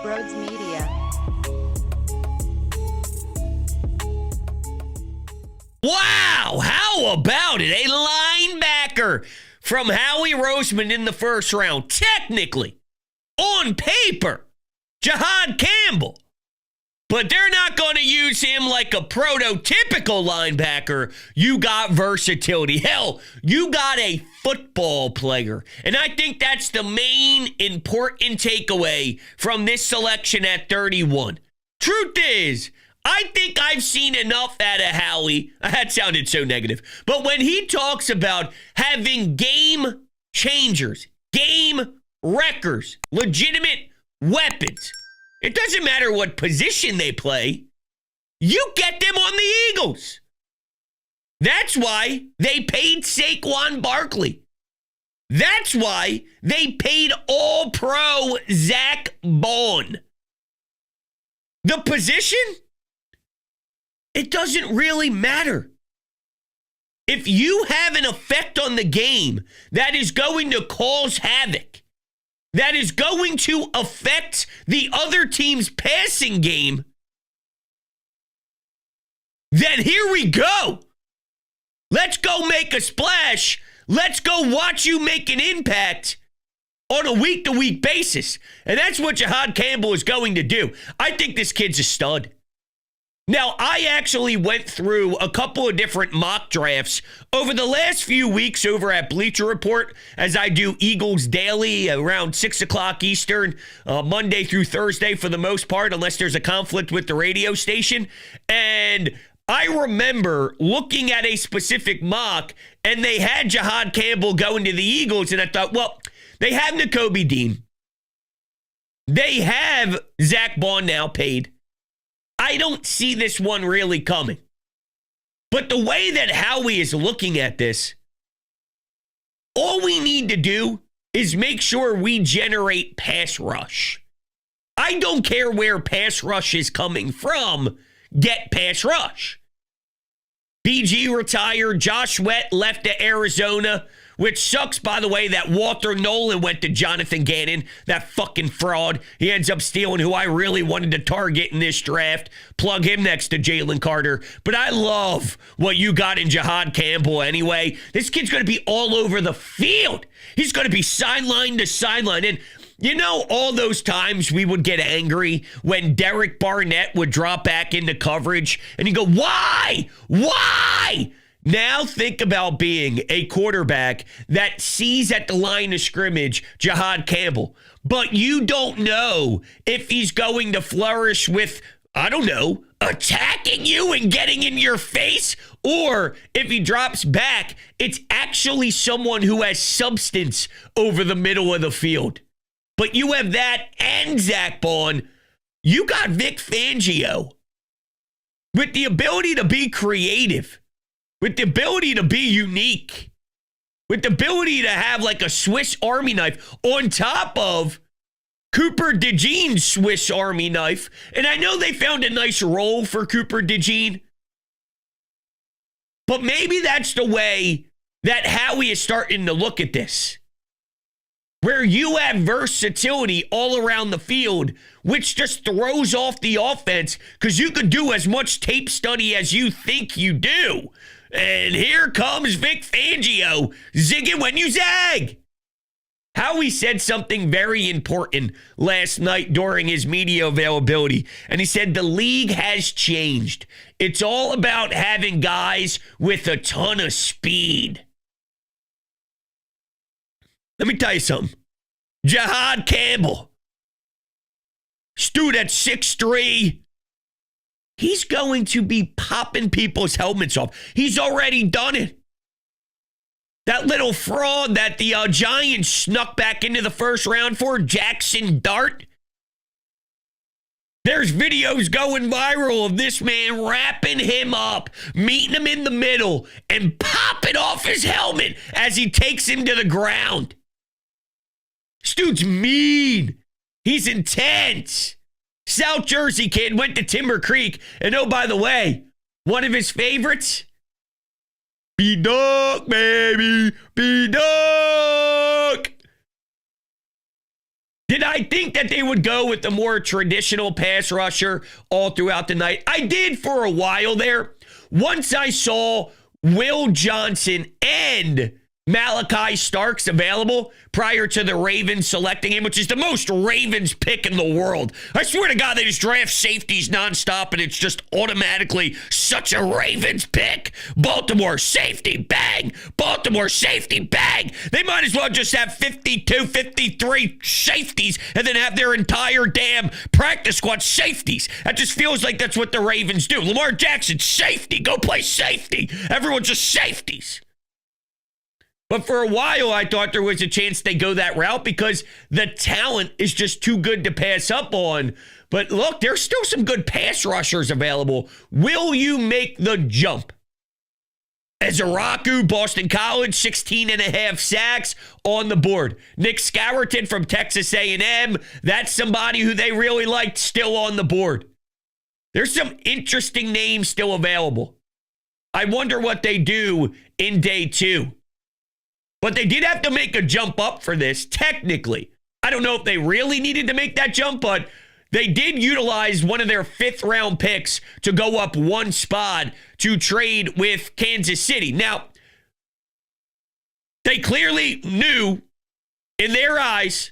Brodes Media. Wow, how about it? A linebacker from Howie Roseman in the first round. Technically, on paper, Jihaad Campbell. But they're not going to use him like a prototypical linebacker. You got versatility. Hell, you got a football player. And I think that's the main important takeaway from this selection at 31. Truth is, I think I've seen enough out of Howie. That sounded so negative. But when he talks about having game changers, game wreckers, legitimate weapons, it doesn't matter what position they play. You get them on the Eagles. That's why they paid Saquon Barkley. That's why they paid All-Pro Zach Bond. The position? It doesn't really matter. If you have an effect on the game that is going to cause havoc, that is going to affect the other team's passing game, then here we go. Let's go make a splash. Let's go watch you make an impact on a week-to-week basis. And that's what Jihaad Campbell is going to do. I think this kid's a stud. Now, I actually went through a couple of different mock drafts over the last few weeks over at Bleacher Report, as I do Eagles Daily around 6 o'clock Eastern, Monday through Thursday for the most part, unless there's a conflict with the radio station. And I remember looking at a specific mock, and they had Jihaad Campbell going to the Eagles, and I thought, well, they have Nakobe Dean. They have Zach Bond now paid. I don't see this one really coming. But the way that Howie is looking at this, all we need to do is make sure we generate pass rush. I don't care where pass rush is coming from. Get pass rush. BG retired. Josh Sweat left to Arizona, which sucks, by the way, that Walter Nolan went to Jonathan Gannon, that fucking fraud. He ends up stealing who I really wanted to target in this draft. Plug him next to Jalen Carter. But I love what you got in Jihaad Campbell anyway. This kid's going to be all over the field. He's going to be sideline to sideline. And you know, all those times we would get angry when Derek Barnett would drop back into coverage and you go, why? Why? Now think about being a quarterback that sees at the line of scrimmage Jihaad Campbell, but you don't know if he's going to flourish with, I don't know, attacking you and getting in your face, or if he drops back, it's actually someone who has substance over the middle of the field. But you have that and Zach Bond. You got Vic Fangio with the ability to be creative, with the ability to be unique, with the ability to have like a Swiss Army knife on top of Cooper DeJean's Swiss Army knife. And I know they found a nice role for Cooper DeJean, but maybe that's the way that Howie is starting to look at this, where you have versatility all around the field, which just throws off the offense because you can do as much tape study as you think you do. And here comes Vic Fangio, zigging when you zag. Howie said something very important last night during his media availability, and he said the league has changed. It's all about having guys with a ton of speed. Let me tell you something. Jihaad Campbell, dude at 6'3", he's going to be popping people's helmets off. He's already done it. That little fraud that the Giants snuck back into the first round for, Jackson Dart. There's videos going viral of this man wrapping him up, meeting him in the middle, and popping off his helmet as he takes him to the ground. This dude's mean. He's intense. South Jersey kid, went to Timber Creek. And oh, by the way, one of his favorites, B-Duck, baby, B-Duck. Did I think that they would go with the more traditional pass rusher all throughout the night? I did for a while there. Once I saw Will Johnson and Malachi Starks available prior to the Ravens selecting him, which is the most Ravens pick in the world. I swear to God, they just draft safeties nonstop, and it's just automatically such a Ravens pick. Baltimore safety, bang. Baltimore safety, bang. They might as well just have 52, 53 safeties and then have their entire damn practice squad safeties. That just feels like that's what the Ravens do. Lamar Jackson, safety. Go play safety. Everyone's just safeties. But for a while, I thought there was a chance they go that route because the talent is just too good to pass up on. But look, there's still some good pass rushers available. Will you make the jump? Ezeraku, Boston College, 16 and a half sacks on the board. Nick Scourton from Texas A&M, that's somebody who they really liked, still on the board. There's some interesting names still available. I wonder what they do in day 2. But they did have to make a jump up for this, technically. I don't know if they really needed to make that jump, but they did utilize one of their 5th-round picks to go up one spot to trade with Kansas City. Now, they clearly knew in their eyes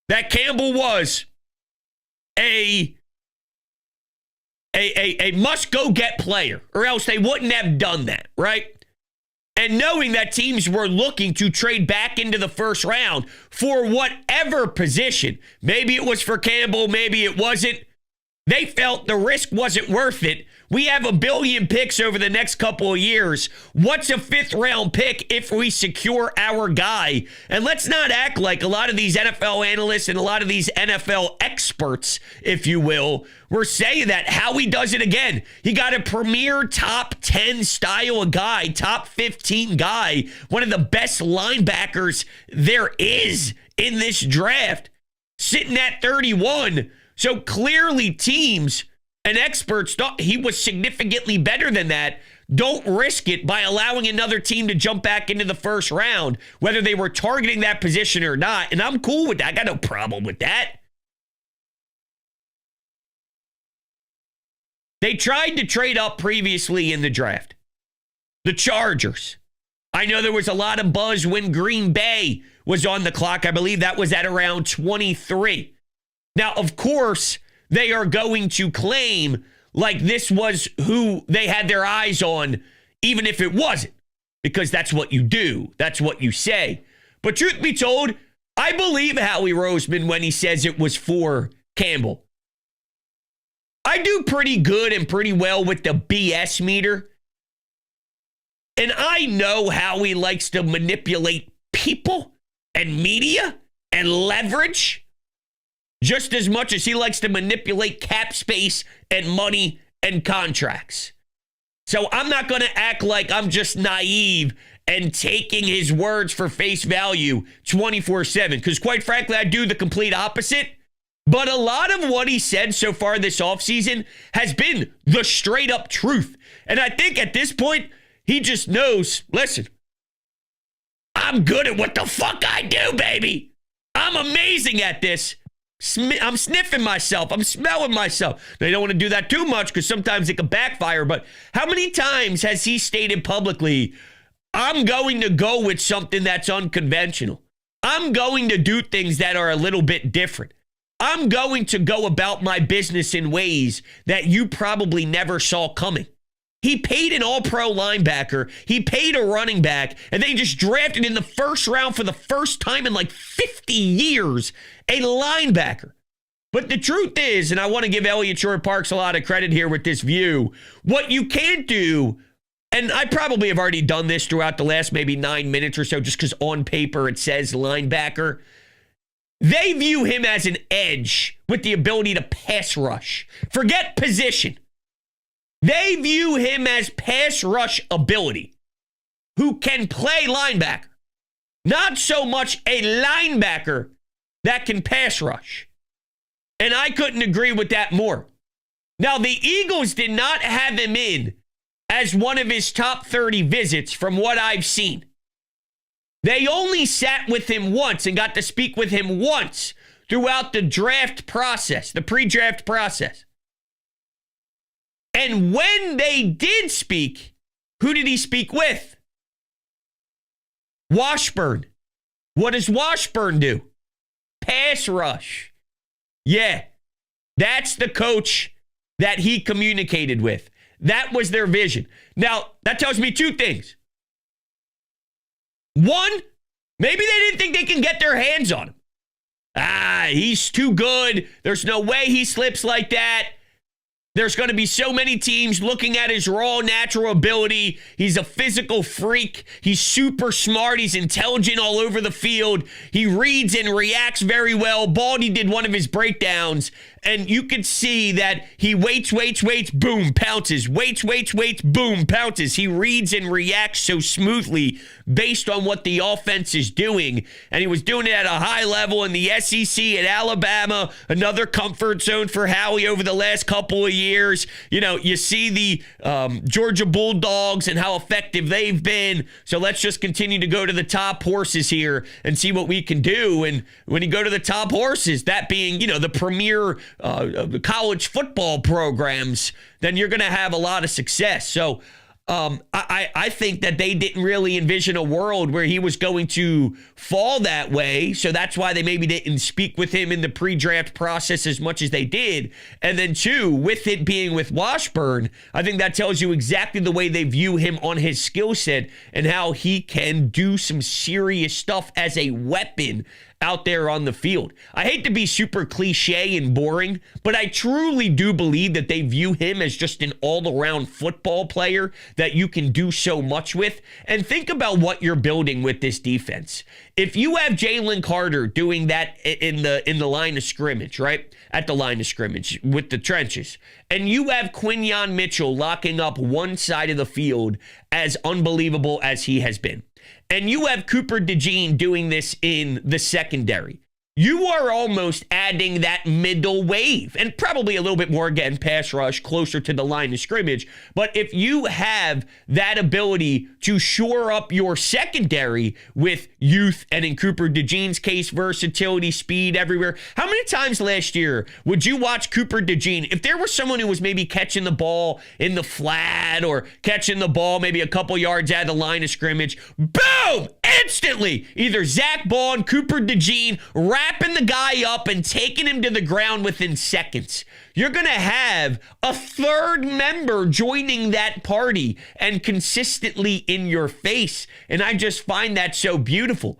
that Campbell was a must-go-get player, or else they wouldn't have done that, right? And knowing that teams were looking to trade back into the first round for whatever position, maybe it was for Campbell, maybe it wasn't, they felt the risk wasn't worth it. We have 1 billion picks over the next couple of years. What's a 5th-round pick if we secure our guy? And let's not act like a lot of these NFL analysts and a lot of these NFL experts, if you will, were saying that Howie does it again. He got a premier top 10 style of guy, top 15 guy, one of the best linebackers there is in this draft, sitting at 31. So clearly teams and experts thought he was significantly better than that. Don't risk it by allowing another team to jump back into the first round, whether they were targeting that position or not. And I'm cool with that. I got no problem with that. They tried to trade up previously in the draft. The Chargers. I know there was a lot of buzz when Green Bay was on the clock. I believe that was at around 23. Now, of course, they are going to claim like this was who they had their eyes on, even if it wasn't, because that's what you do. That's what you say. But truth be told, I believe Howie Roseman when he says it was for Campbell. I do pretty good and pretty well with the BS meter. And I know Howie likes to manipulate people and media and leverage just as much as he likes to manipulate cap space and money and contracts. So I'm not going to act like I'm just naive and taking his words for face value 24/7, because quite frankly, I do the complete opposite. But a lot of what he said so far this offseason has been the straight up truth. And I think at this point, he just knows, listen, I'm good at what the fuck I do, baby. I'm amazing at this. I'm sniffing myself. I'm smelling myself. They don't want to do that too much because sometimes it can backfire. But how many times has he stated publicly, I'm going to go with something that's unconventional. I'm going to do things that are a little bit different. I'm going to go about my business in ways that you probably never saw coming. He paid an all-pro linebacker. He paid a running back. And they just drafted in the first round for the first time in like 50 years, a linebacker. But the truth is, and I want to give Elliott Shore-Parks a lot of credit here with this view, what you can't do, and I probably have already done this throughout the last maybe 9 minutes or so, just because on paper it says linebacker. They view him as an edge with the ability to pass rush. Forget position. They view him as pass rush ability, who can play linebacker. Not so much a linebacker that can pass rush. And I couldn't agree with that more. Now, the Eagles did not have him in as one of his top 30 visits from what I've seen. They only sat with him once and got to speak with him once throughout the draft process, the pre-draft process. And when they did speak, who did he speak with? Washburn. What does Washburn do? Pass rush. Yeah, that's the coach that he communicated with. That was their vision. Now, that tells me two things. One, maybe they didn't think they can get their hands on him. He's too good. There's no way he slips like that. There's going to be so many teams looking at his raw natural ability. He's a physical freak. He's super smart. He's intelligent all over the field. He reads and reacts very well. Baldy did one of his breakdowns, and you could see that he waits, boom, pounces. Waits, boom, pounces. He reads and reacts so smoothly based on what the offense is doing, and he was doing it at a high level in the SEC at Alabama, another comfort zone for Howie over the last couple of years. You know, you see the Georgia Bulldogs and how effective they've been, so let's just continue to go to the top horses here and see what we can do. And when you go to the top horses, that being, you know, the premier college football programs, then you're going to have a lot of success. So I think that they didn't really envision a world where he was going to fall that way. So that's why they maybe didn't speak with him in the pre-draft process as much as they did. And then two, with it being with Washburn, I think that tells you exactly the way they view him on his skill set and how he can do some serious stuff as a weapon out there on the field. I hate to be super cliche and boring, but I truly do believe that they view him as just an all-around football player that you can do so much with. And think about what you're building with this defense. If you have Jalen Carter doing that in the line of scrimmage, right? At the line of scrimmage with the trenches, and you have Quinyon Mitchell locking up one side of the field as unbelievable as he has been, and you have Cooper DeJean doing this in the secondary, you are almost adding that middle wave and probably a little bit more, again, pass rush closer to the line of scrimmage. But if you have that ability to shore up your secondary with youth and, in Cooper DeJean's case, versatility, speed everywhere. How many times last year would you watch Cooper DeJean if there was someone who was maybe catching the ball in the flat or catching the ball maybe a couple yards out of the line of scrimmage? Boom! Instantly, either Zach Ball, Cooper DeJean, wrapping the guy up and taking him to the ground within seconds. You're going to have a third member joining that party and consistently in your face. And I just find that so beautiful.